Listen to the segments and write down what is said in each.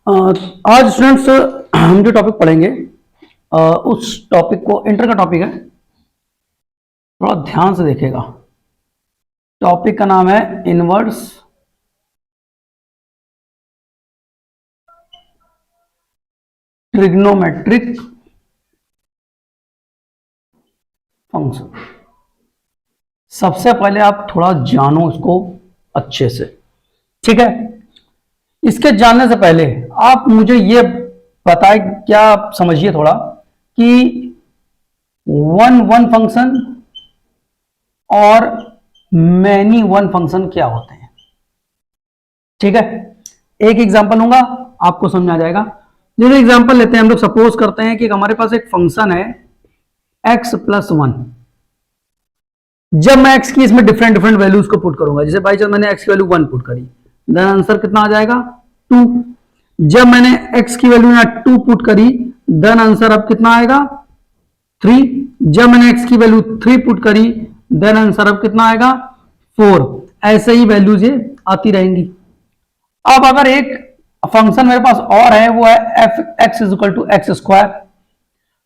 आज स्टूडेंट्स हम जो टॉपिक पढ़ेंगे उस टॉपिक को इंटर का टॉपिक है, थोड़ा ध्यान से देखिएगा। टॉपिक का नाम है इनवर्स ट्रिग्नोमेट्रिक फंक्शन। सबसे पहले आप थोड़ा जानो इसको अच्छे से, ठीक है। इसके जानने से पहले आप मुझे ये बताएं, क्या आप समझिए थोड़ा कि वन वन फंक्शन और मैनी वन फंक्शन क्या होते हैं, ठीक है। एक एग्जांपल लूंगा, आपको समझ आ जाएगा। जैसे एग्जांपल लेते हैं हम लोग, सपोज करते हैं कि हमारे पास एक फंक्शन है x+1। जब मैं x की इसमें डिफरेंट डिफरेंट वैल्यूज को पुट करूंगा, जैसे बाई चांस मैंने x की वैल्यू 1 पुट करी, देन आंसर कितना आ जाएगा 2। जब मैंने x की वैल्यू यहां 2 पुट करी, देन आंसर अब कितना आएगा 3। जब मैंने x की वैल्यू 3 पुट करी, देन आंसर अब कितना आएगा 4। ऐसे ही वैल्यूज ये आती रहेंगी। अब अगर एक फंक्शन मेरे पास और है, वो है f(x)(x²).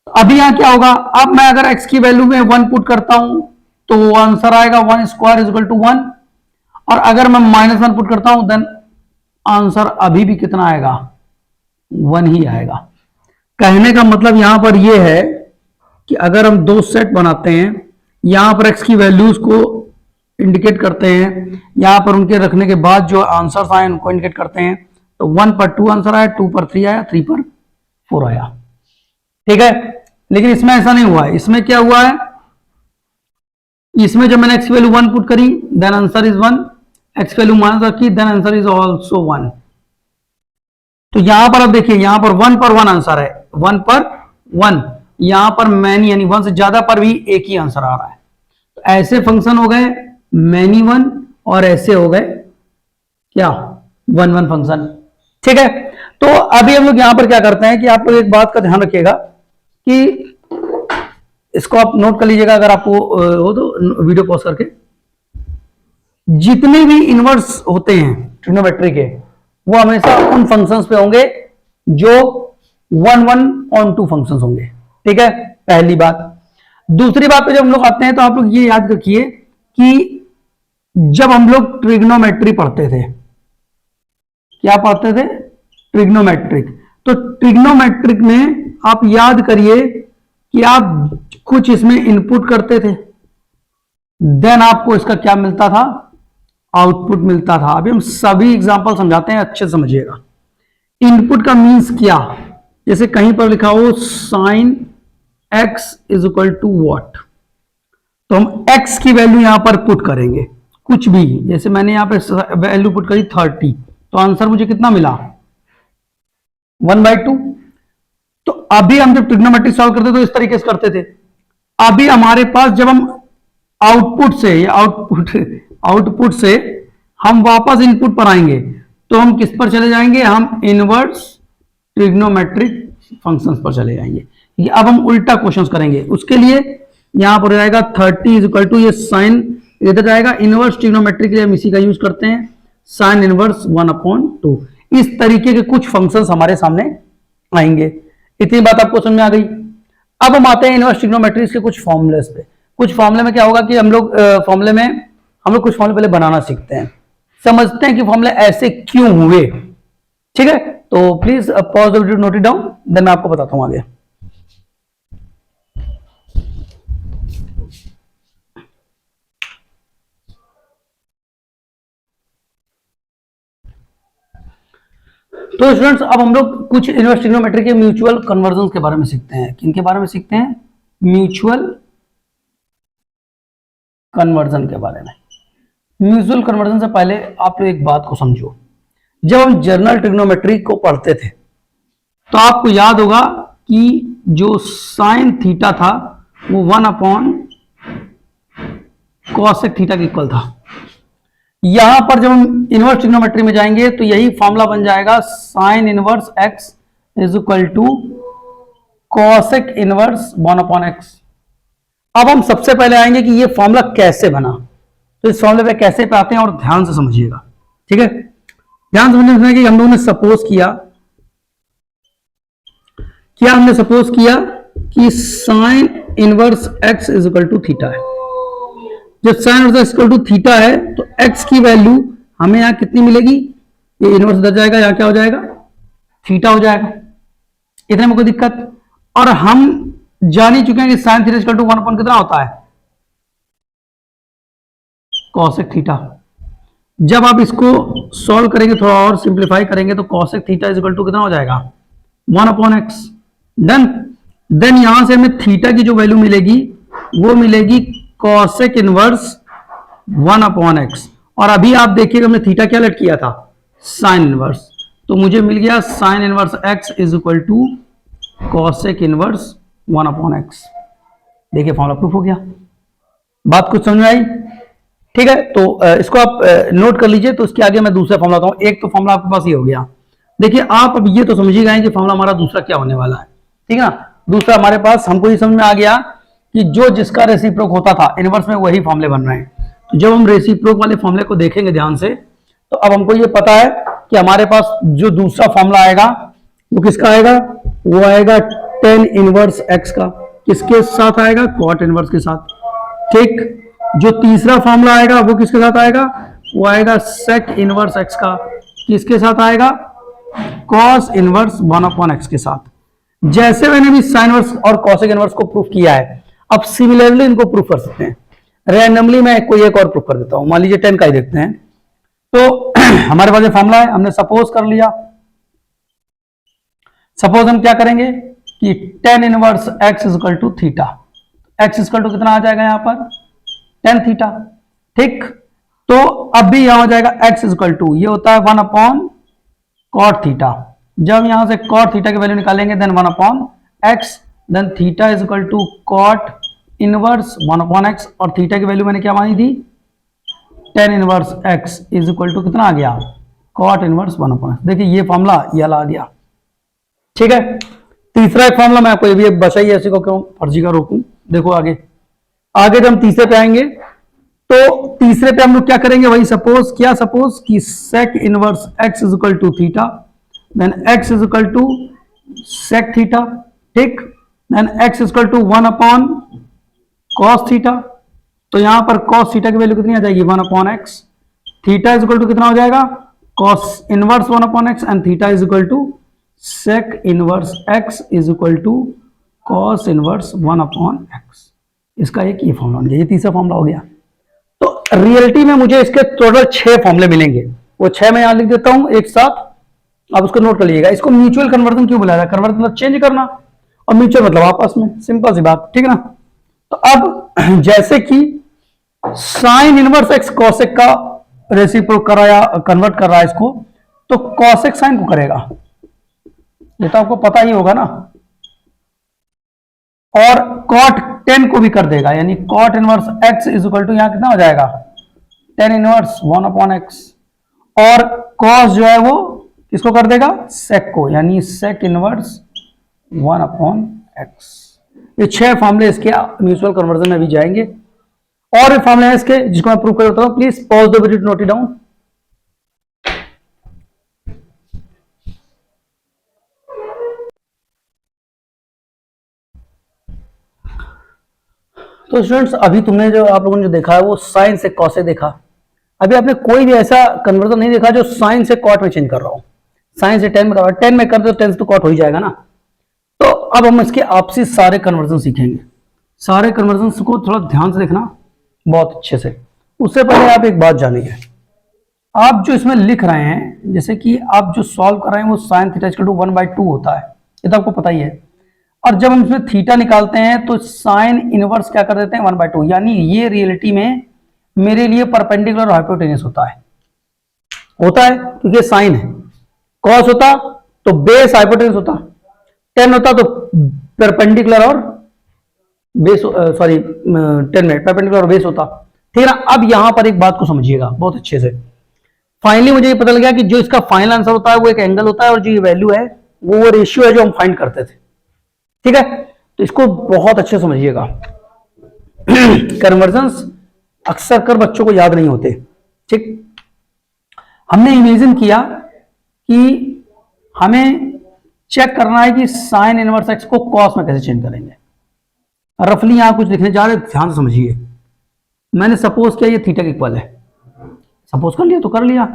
अभी यहां क्या होगा, अब मैं अगर x की वैल्यू में 1 पुट करता हूं तो आंसर आएगा 1² 1। और अगर मैं -1 पुट करता हूं, देन आंसर अभी भी कितना आएगा 1 ही आएगा। कहने का मतलब यहां पर यह है कि अगर हम दो सेट बनाते हैं, यहां पर x की वैल्यूज को इंडिकेट करते हैं, यहां पर उनके रखने के बाद जो आंसर्स आए उनको इंडिकेट करते हैं, तो 1 पर 2 आंसर आया, 2 पर 3 आया, 3 पर 4 आया, ठीक है। लेकिन इसमें ऐसा नहीं हुआ है। इसमें क्या हुआ है, इसमें जब मैंने x की वैल्यू 1 पुट करी, देन आंसर इज 1। x की वैल्यू माइनस रखी, देन आंसर इज ऑल्सो 1। तो यहां पर अब देखिए, यहां पर 1 पर 1 आंसर है, 1 पर 1। यहां पर मैनी यानी 1 से ज्यादा पर भी एक ही आंसर आ रहा है। तो ऐसे फंक्शन हो गए मैनी 1, और ऐसे हो गए क्या 1 1 फंक्शन, ठीक है। तो अभी हम लोग यहां पर क्या करते हैं कि आप लोग एक बात का ध्यान रखिएगा कि इसको आप नोट कर लीजिएगा, अगर आपको हो तो वीडियो पॉज करके। जितने भी इनवर्स होते हैं ट्रिग्नोमेट्री के, वो हमेशा उन फंक्शंस पे होंगे जो 1 1 ऑन 2 फंक्शंस होंगे, ठीक है, पहली बात। दूसरी बात पे जब हम लोग आते हैं तो आप लोग ये याद रखिए कि जब हम लोग ट्रिग्नोमेट्री पढ़ते थे, क्या पढ़ते थे, ट्रिग्नोमेट्रिक। तो ट्रिग्नोमेट्रिक में आप याद करिए कि आप कुछ इसमें इनपुट करते थे, देन आपको इसका क्या मिलता था, आउटपुट मिलता था। अभी हम सभी एग्जांपल समझाते हैं, अच्छे समझिएगा। इनपुट का मींस क्या, जैसे कहीं पर लिखा हो sin x = what, तो हम x की वैल्यू यहां पर पुट करेंगे, कुछ भी। जैसे मैंने यहां पर वैल्यू पुट करी 30, तो आंसर मुझे कितना मिला 1/2। तो अभी हम जब ट्रिग्नोमेट्री सॉल्व करते तो इस तरीके से करते थे। अभी हमारे पास जब हम आउटपुट से या आउटपुट से हम वापस इनपुट पर आएंगे, तो हम किस पर चले जाएंगे, हम इनवर्स ट्रिग्नोमेट्रिक फंक्शंस पर चले जाएंगे। अब हम उल्टा क्वेश्चंस करेंगे। उसके लिए यहां पर जाएगा 30 = ये साइन इधर जाएगा, इनवर्स ट्रिग्नोमेट्री के लिए हम इसी का यूज करते हैं, साइन इनवर्स 1/2। इस तरीके के कुछ फंक्शंस हमारे सामने आएंगे। इतनी बात आपको समझ में आ गई। अब हम आते हैं इनवर्स ट्रिग्नोमेट्री के कुछ फॉर्मूलेस पे। कुछ फॉर्मूले में क्या होगा कि हम लोग कुछ फॉर्मूले पहले बनाना सीखते हैं, समझते हैं कि फॉर्मूले ऐसे क्यों हुए, ठीक है। तो please pause the video, note it down, then मैं आपको बताता हूं आगे। तो स्टूडेंट्स, अब हम लोग कुछ इनवर्स ट्रिग्नोमेट्री के म्यूचुअल कन्वर्जन के बारे में सीखते हैं। किनके बारे में सीखते हैं, म्यूचुअल कन्वर्जन के बारे में। म्यूचुअल कन्वर्जन से पहले आप लोग एक बात को समझो। जब हम जनरल ट्रिग्नोमेट्री को पढ़ते थे तो आपको याद होगा कि जो साइन थीटा था वो 1/cosec थीटा के इक्वल था। यहां पर जब हम इनवर्स ट्रिग्नोमेट्री में जाएंगे तो यही फॉर्मूला बन जाएगा, sine inverse x = cosec inverse 1/x। अब हम सबसे पहले आएंगे कि ये फॉर्मूला कैसे बना। तो इस फॉर्मूले पे कैसे पे आते हैं और ध्यान से समझिएगा, ठीक है। ध्यान समझने कि हम लोगों ने सपोज किया क्या हमने सपोज किया कि sine inverse x is equal to theta है। जब sine inverse x equal to theta है तो एक्स की वैल्यू हमें यहां कितनी मिलेगी, ये इनवर्स उधर जाएगा, यहां क्या हो जाएगा, थीटा हो जाएगा। इतने में कोई दिक्कत। और हम जान ही चुके हैं कि sine theta equal to 1 upon कितना होता है, कॉसेक थीटा। जब आप इसको सॉल्व करेंगे, थोड़ा और सिंप्लीफाई करेंगे, तो cosec theta is equal to कितना हो जाएगा, 1 अपॉन एक्स। डन। देन यहां से हमें थीटा की जो वैल्यू मिलेगी वो मिलेगी कॉसेक इनवर्स 1 अपॉन एक्स। और अभी आप देखिएगा हमने थीटा क्या लेट किया था, साइन इनवर्स, तो मुझे मिल गया sine inverse x is equal to cosec inverse 1 upon x. देखिए फॉर्मूला प्रूफ हो गया। बात कुछ समझ में आई? ठीक है, तो इसको आप नोट कर लीजिए। तो इसके आगे मैं दूसरा फॉर्मूला बताऊं। एक तो फॉर्मूला आपके पास ये हो गया। देखिए आप अब ये तो समझ ही गए कि फॉर्मूला हमारा दूसरा क्या होने वाला है, ठीक है ना। दूसरा हमारे पास हमको ये समझ में आ गया कि जो जिसका रेसिप्रोक होता था इनवर्स में वही फॉर्मूले बन रहे हैं। तो जब हम रेसिप्रोक वाले फॉर्मूले को देखेंगे ध्यान से, तो अब हमको ये पता है कि हमारे पास जो दूसरा फॉर्मूला आएगा वो किसका आएगा, वो आएगा tan इनवर्स x का। किसके साथ आएगा, cot इनवर्स के साथ। ठीक। जो तीसरा फॉर्मूला आएगा वो किसके साथ आएगा, वो आएगा sec इनवर्स x का। किसके साथ आएगा, cos इनवर्स 1 अपॉन x के साथ। जैसे मैंने भी साइन इनवर्स और cosec इनवर्स को प्रूफ किया है, अब सिमिलरली इनको प्रूफ कर सकते हैं। रैंडमली मैं कोई एक और प्रूफ कर देता हूं। मान लीजिए 10 का ही देखते हैं। तो हमारे पास ये फॉर्मूला है, हमने सपोज कर लिया। सपोज हम क्या करेंगे कि tan inverse x is equal to theta. x is equal to कितना आ जाएगा यहां पर, tan थीटा। ठीक। तो अब भी यहां हो जाएगा x इज इक्वल टू, ये होता है 1 अपॉन cot थीटा। जब यहां से cot थीटा की वैल्यू निकालेंगे then 1 upon x, then theta is equal to cot inverse 1 upon x। और थीटा की वैल्यू मैंने क्या मानी थी, tan inverse x is equal to कितना आ गया, cot इनवर्स 1 अपॉन x। देखिए ये फॉर्मूला ये आ गया। ठीक है। तीसरा एक फॉर्मूला मैं आपको ये भी बचाइए, ऐसे को क्यों फर्जी का रोकूं। देखो आगे आगे जब हम तीसरे पे आएंगे तो तीसरे पे हम लोग क्या करेंगे, वही सपोज किया, सपोज कि sec inverse x is equal to theta, then x is equal to sec theta. ठीक। Then x is equal to 1 upon cos theta. तो यहां पर cos थीटा की वैल्यू कितनी आ जाएगी, 1 upon x। Theta is equal to कितना हो जाएगा, cos inverse 1 upon x, and theta is equal to sec inverse x is equal to cos inverse 1 upon x। इसका एक ये फॉर्मूला हो गया, ये तीसरा फॉर्मूला हो गया। तो रियलिटी में मुझे इसके टोटल 6 फॉर्मूले मिलेंगे। वो 6 मैं यहां लिख देता हूं एक साथ, आप उसको नोट कर लीजिएगा। इसको म्यूचुअल कन्वर्जन क्यों बुलाया, कन्वर्जन मतलब चेंज करना, और म्यूचुअल मतलब आपस में, सिंपल सी बात। ठीक है ना। तो अब जैसे कि साइन इनवर्स एक्स कॉसेक का रेसिप्रोक कर रहा है, कन्वर्ट कर रहा है इसको, तो कॉसेक साइन को करेगा, ये तो आपको पता ही होगा ना। और cot tan को भी कर देगा, यानी cot inverse x is equal to यहां कितना हो जाएगा, tan इनवर्स 1 अपॉन x। और cos जो है वो किसको कर देगा, sec को, यानी sec इनवर्स 1 अपॉन x। ये 6 फॉर्मूले इसके म्यूचुअल कन्वर्जन में भी जाएंगे। और ये फॉर्मूले हैं इसके जिसको मैं प्रूव कर देता हूं। Please pause the video, note it down. तो स्टूडेंट्स अभी तुमने जो आप लोगों ने जो देखा है वो साइन से कॉस से देखा। अभी आपने कोई भी ऐसा कन्वर्जन नहीं देखा जो साइन से कॉट में चेंज कर रहा हो। साइन से 10 में कर रहा हो, 10 में कर दो 10 से तो कॉट हो ही जाएगा ना। तो अब हम इसके आपसी सारे कन्वर्जन सीखेंगे। सारे कन्वर्जन को थोड़ा ध्यान से देखना बहुत अच्छे से। उससे पहले आप एक बात जानिए, आप जो इसमें लिख रहे हैं, जैसे कि आप जो सॉल्व कर रहे हैं वो साइन थीटा इक्वल टू 1/2 होता है, ये तो आपको पता ही है। और जब हम इसमें थीटा निकालते हैं तो साइन इनवर्स क्या कर देते हैं, 1/2। यानी ये रियलिटी में मेरे लिए परपेंडिकुलर हाइपोटेन्यूस होता है क्योंकि साइन है। कॉस होता तो बेस हाइपोटेन्यूस होता, टेन होता तो परपेंडिकुलर और बेस, सॉरी 10 में परपेंडिकुलर और बेस होता। ठीक है ना। अब यहां पर एक बात को समझिएगा बहुत अच्छे से। फाइनली मुझे ये पता लग गया कि जो इसका फाइनल आंसर होता है वो एक एंगल होता है, और जो ये वैल्यू है वो रेशियो है जो हम फाइंड करते थे। ठीक है। तो इसको बहुत अच्छे समझिएगा। कन्वर्जन्स अक्सर कर बच्चों को याद नहीं होते। ठीक। हमने इमेजिन किया कि हमें चेक करना है कि साइन इनवर्स एक्स को कॉस में कैसे चेंज करेंगे। रफली यहां कुछ लिखने जा रहे, ध्यान से समझिए। मैंने सपोज किया ये थीटा के इक्वल है, सपोज कर लिया तो कर लिया।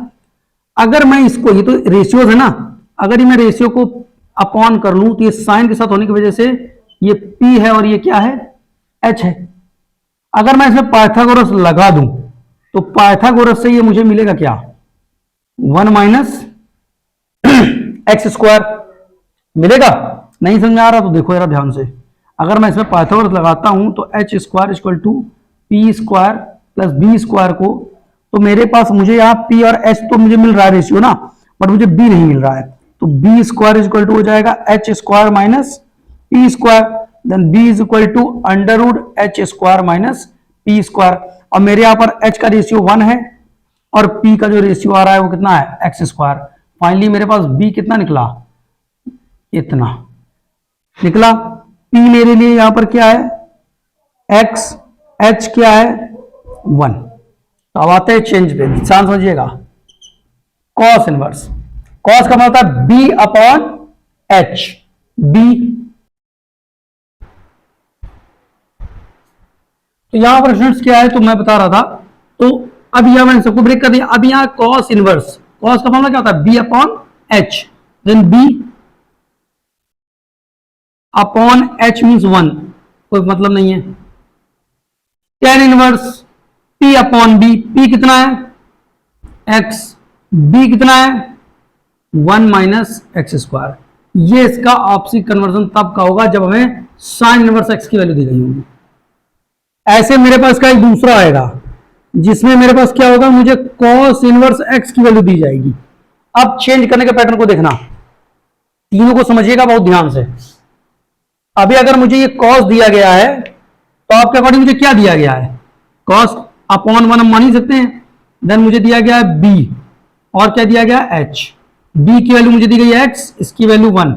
अगर मैं इसको, ये तो रेशियोज है ना, अगर ये मैं रेशियो को अपॉन कर लूं तो ये साइन के साथ होने की वजह से ये P है और ये क्या है, H है। अगर मैं इसमें पाइथागोरस लगा दूं तो पाइथागोरस से ये मुझे मिलेगा क्या, 1 माइनस एक्स स्क्वायर मिलेगा। नहीं समझ आ रहा तो देखो जरा ध्यान से, अगर मैं इसमें पाइथागोरस लगाता हूं तो h square equal to p square plus b square को, तो मेरे पास मुझे यहाँ P और H तो मुझे मिल रहा है रेशियो ना, बट मुझे B नहीं मिल रहा है, तो बी स्क्वायर इक्वल टू हो जाएगा h square minus p square, then b is equal to under root h square minus p square. और मेरे यहाँ पर H का रेशियो 1 है और P का जो रेशियो आ रहा है वो कितना है, एक्स स्क्वायर। फाइनली मेरे पास B कितना निकला, इतना निकला। P मेरे लिए यहां पर क्या है, x, H क्या है 1। तो अब आते हैं चेंज पे, ध्यान समझिएगा। कॉस इनवर्स, कॉस का मतलब है B अपॉन H, B। तो यहां पर स्टूडेंट्स क्या है, तो मैं बता रहा था, तो अब यहां मैंने सबको ब्रेक कर दिया। अब यहां कॉस इनवर्स, कॉस का फॉर्मूला क्या होता है, B upon H, then B upon H means 1, कोई मतलब नहीं है। Tan inverse P upon B, P कितना है x, B कितना है 1 माइनस एक्स स्क्वायर। ये इसका आपसी कन्वर्जन तब का होगा जब हमें साइन इनवर्स x की वैल्यू दी गई होगी। ऐसे मेरे पास का एक दूसरा आएगा जिसमें मेरे पास क्या होगा, मुझे कॉस इनवर्स x की वैल्यू दी जाएगी। अब चेंज करने के पैटर्न को देखना, तीनों को समझिएगा बहुत ध्यान से। अभी अगर मुझे ये कॉस दिया गया है तो आपके अकॉर्डिंग मुझे क्या दिया गया है, कॉस अपॉन 1 हम मान ही सकते हैं। देन मुझे दिया गया है b और क्या दिया गया है h। b की वैल्यू मुझे दी गई है x, इसकी वैल्यू 1।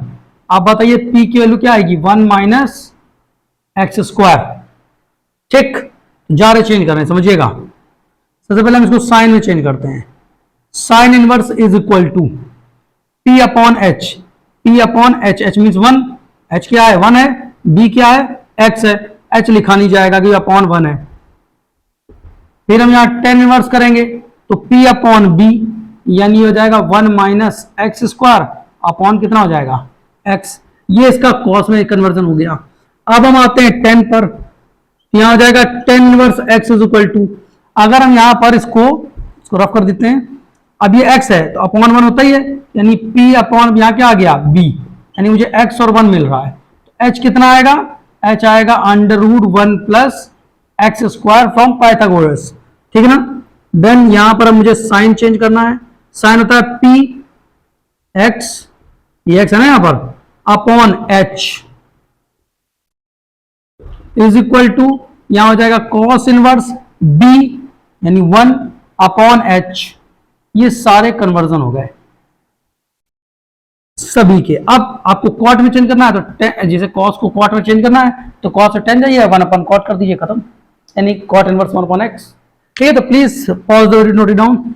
आप बताइए p की वैल्यू क्या आएगी, 1 माइनस एक्स स्क्वायर। ठीक, जा रहे चेंज कर रहे हैं, समझिएगा। सबसे पहले हम इसको साइन में चेंज करते हैं। Sine inverse is equal to p upon h, p upon h, h means 1, h क्या है 1 है, b क्या है x है, h लिखा नहीं जाएगा कि अपॉन 1 है। फिर हम यहां टेन इनवर्स करेंगे तो p अपॉन b यानी हो जाएगा 1 माइनस एक्स स्क्वायर अपॉन कितना हो जाएगा x। ये इसका कॉस में कन्वर्जन हो गया। अब हम आते हैं 10 पर, यहां हो जाएगा tan inverse x is equal to, अगर हम यहां पर इसको रफ कर देते हैं, अब ये x है तो अपॉन 1 होता ही है, यानी p अपॉन यहां क्या आ गया b, यानी मुझे x और 1 मिल रहा है। तो h कितना आएगा, h आएगा under root 1 plus x square from Pythagoras, ठीक है ना। देन यहां पर मुझे साइन चेंज करना है, साइन होता है p x, ये x है ना यहां पर, upon h is equal to, यहां हो जाएगा कॉस इनवर्स b यानी 1 अपॉन h। ये सारे कन्वर्जन हो गए सभी के। अब आपको कॉट में चेंज करना है तो जैसे कॉस को कॉट में चेंज करना है तो कॉस से टेन जाइए, 1 अपन कॉट कर दीजिए, खत्म, यानी कॉट इनवर्स 1 अपॉन x। ठीक है, तो please pause the video, note it down.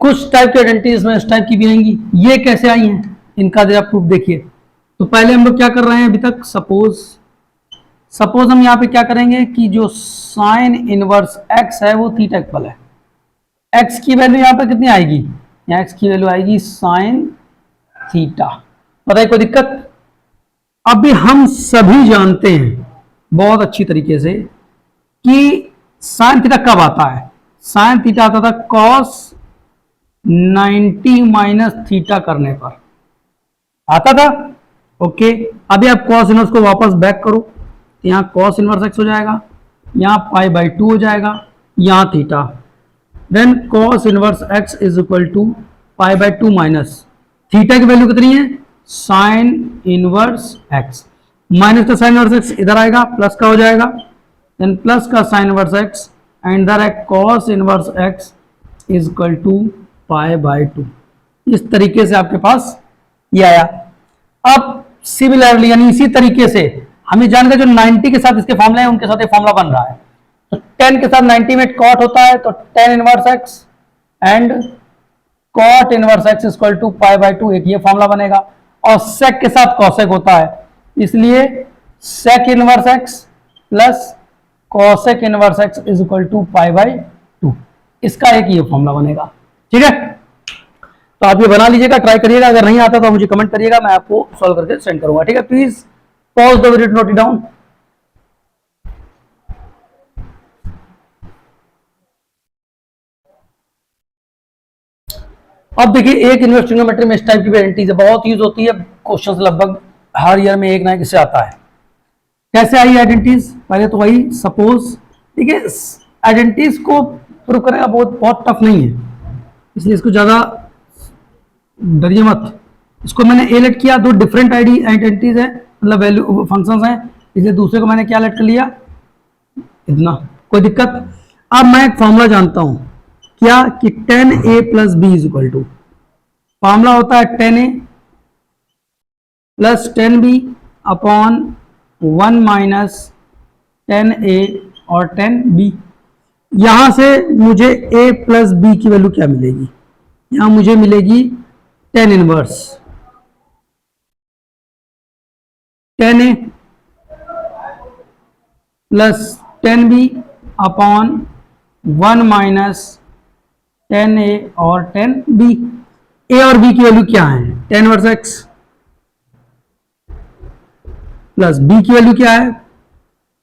कुछ टाइप की आइडेंटिटीज में इस टाइप की भी आएंगी, ये कैसे आई हैं इनका जरा प्रूफ देखिए। तो पहले हम लोग क्या कर रहे हैं अभी तक, सपोज हम यहां पे क्या करेंगे कि जो साइन इनवर्स x है वो थीटा इक्वल है, x की वैल्यू यहां पर कितनी आएगी, यहाँ x की वैल्यू आएगी साइन थीटा। बताइए कोई दिक्कत। अभी हम सभी जानते हैं बहुत अच्छी तरीके से कि साइन थीटा कब आता है, साइन थीटा आता था कॉस 90 माइनस थीटा करने पर आता था। ओके, अभी आप कॉस इनवर्स को वापस बैक करो, यहाँ कॉस इनवर्स एक्स हो जाएगा, यहाँ पाई बाई 2 हो जाएगा, यहाँ theta, then cos inverse x is equal to pi by 2 minus theta की वैल्यू कितनी है, साइन इनवर्स एक्स, माइनस का साइन इनवर्स एक्स इधर आएगा, प्लस का हो जाएगा, देन प्लस का साइन इनवर्स एक्स एंड इधर है cos inverse x is equal to pi by 2। इस तरीके से आपके पास ये आया। अब सिमिलरली यानी इसी तरीके से हमें जानकर जो 90 के साथ इसके फॉर्मूला है उनके साथ ये फॉर्मूला बन रहा है। तो 10 के साथ 90 में कॉट होता है, तो 10 इनवर्स x and cot inverse x equal to pi by 2, एक ये फॉर्मूला बनेगा। और सेक के साथ कॉसेक होता है, इसलिए sec inverse x plus cosec inverse x is equal to pi by 2, इसका एक ये फॉर्मूला बनेगा। ठीक है, तो आप ये बना लीजिएगा, ट्राई करिएगा, अगर नहीं आता तो मुझे कमेंट करिएगा, मैं आपको सॉल्व करके सेंड करूंगा। ठीक है, please pause the video, note it down. अब देखिए, एक इनवर्स ट्रिग्नोमेट्री में इस टाइप की आइडेंटिटीज बहुत यूज होती है, क्वेश्चंस लगभग हर ईयर में एक ना एक इससे आता है। कैसे आई आइडेंटिटीज? पहले तो वही सपोज, देखिए आइडेंटिटीज को प्रूव करने का बहुत टफ नहीं है, इसलिए इसको ज्यादा डरिए मत। इसको मैंने ए लेट किया, दो डिफरेंट आइडेंटिटीज है, मतलब वैल्यू फंक्शंस हैं, इसलिए दूसरे को मैंने क्या लेट कर लिया, इतना, कोई दिक्कत। अब मैं एक फॉर्मूला जानता हूं, क्या कि 10a plus b is equal to, formula होता है 10a plus 10b upon 1 minus 10a और 10b। यहां से मुझे a प्लस b की वैल्यू क्या मिलेगी, यहां मुझे मिलेगी 10 inverse 10a plus 10b upon 1 minus 10a और 10b। a और b की वैल्यू क्या है, 10 इनवर्स x प्लस b की वैल्यू क्या है,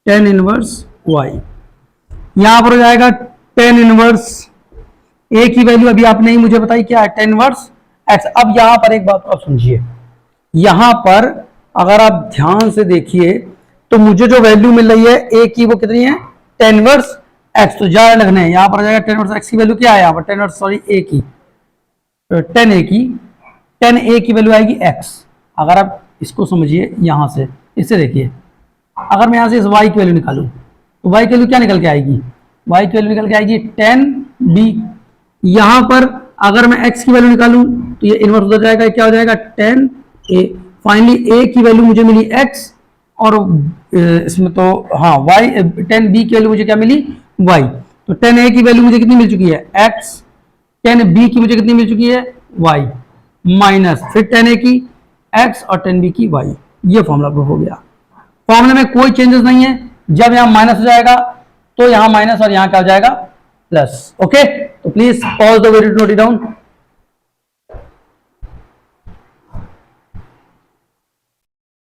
10 इनवर्स y। यहां पर हो जाएगा 10 इनवर्स a की वैल्यू अभी आपने ही मुझे बताई क्या है, 10 इनवर्स x। अब यहां पर एक बात आप समझिए, यहां पर अगर आप ध्यान से देखिए तो मुझे जो वैल्यू मिल रही है a की वो कितनी है, 10 इनवर्स x। तो ज्यादा रखने हैं, यहां पर आ जाएगा 10 इनवर्स x की वैल्यू क्या है, यहां पर 10 इनवर्स सॉरी a की, 10a की, 10a की वैल्यू आएगी x। अगर आप इसको समझिए यहां से, इससे देखिए, अगर मैं यहां से इस y की वैल्यू निकालूं तो y की वैल्यू क्या निकल के आएगी, y की वैल्यू निकल के आएगी 10b। यहां पर अगर मैं x की वैल्यू निकालूं तो ये इनवर्स हो जाएगा, क्या हो जाएगा 10a। फाइनली a की वैल्यू मुझे मिली x, और इसमें तो हाँ y, 10b की वैल्यू मुझे क्या मिली, y। तो 10a की वैल्यू मुझे कितनी मिल चुकी है, x, 10b की मुझे कितनी मिल चुकी है, y, माइनस फिर 10a की x और 10b की y। ये फॉर्मूला प्रूफ हो गया। फॉर्मूले में कोई चेंजेस नहीं है, जब यहां माइनस हो जाएगा तो यहां माइनस और यहां क्या हो जाएगा, प्लस। ओके, तो please pause the video, note it down.